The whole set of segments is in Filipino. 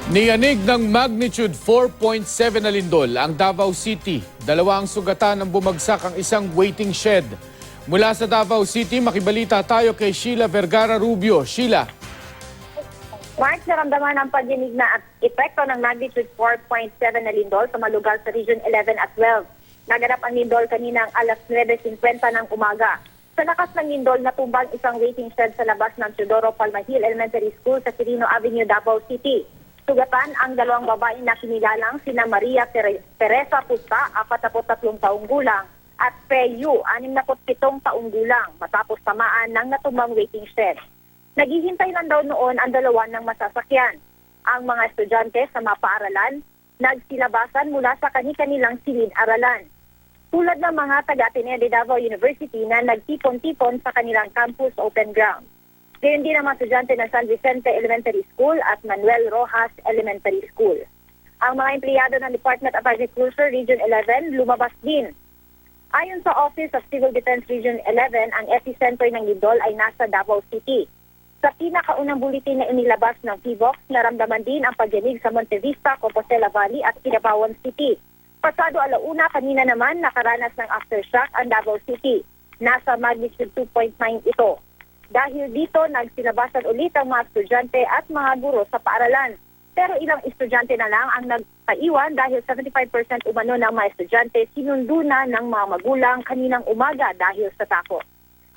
Niyanig ng magnitude 4.7 na lindol ang Davao City. Dalawa ang sugatan ng bumagsak ang isang waiting shed. Mula sa Davao City, makibalita tayo kay Sheila Vergara Rubio. Sheila. Mark, naramdaman ang pagdinig na epekto ng magnitude 4.7 na lindol sa mga lugar sa Region 11 at 12. Naganap ang lindol kaninang alas 9:50 ng umaga. Sa lakas ng lindol, natumbang isang waiting shed sa labas ng Teodoro Palmahil Elementary School sa Quirino Avenue, Davao City. Sugatan ang dalawang babae na kinilalang sina Maria Teresa Pusta, 43 taong gulang, at Peyu, 67 taong gulang, matapos tamaan ng natumbang waiting shed. Naghihintay lang daw noon ang dalawa ng masasakyan. Ang mga estudyante sa mga paaralan, nagsilabasan mula sa kani-kanilang silid-aralan. Tulad ng mga taga-Ateneo de Davao University na nagtipon-tipon sa kanilang campus open ground. Gayon din ang mga estudyante ng San Vicente Elementary School at Manuel Rojas Elementary School. Ang mga empleyado ng Department of Agriculture Region 11 lumabas din. Ayon sa Office of Civil Defense Region 11, ang epicenter ng lindol ay nasa Davao City. Sa pinakaunang buletin na inilabas ng PHIVOLCS, naramdaman din ang pagyanig sa Monte Vista, Compostela Valley at Kinabawan City. Pasado alauna, kanina naman nakaranas ng aftershock ang Davao City. Nasa magnitude 2.9 ito. Dahil dito, nagsilabasan ulit ang mga estudyante at mga guro sa paaralan. Pero ilang estudyante na lang ang nagpaiwan dahil 75% umano ng mga estudyante sinundo na ng mga magulang kaninang umaga dahil sa takot.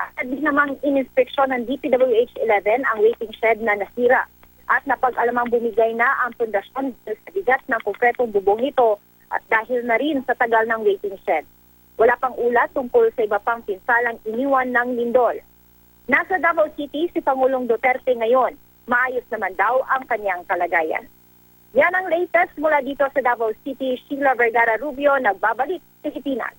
At din namang ininspeksyon ng DPWH 11 ang waiting shed na nasira. At napag-alamang bumigay na ang pundasyon sa bigat ng konkretong bubong ito at dahil na rin sa tagal ng waiting shed. Wala pang ulat tungkol sa iba pang pinsalang iniwan ng lindol. Nasa Davao City si Pangulong Duterte ngayon. Maayos naman daw ang kanyang kalagayan. Yan ang latest mula dito sa Davao City. Sheila Vergara Rubio, nagbabalik sa Pilipinas.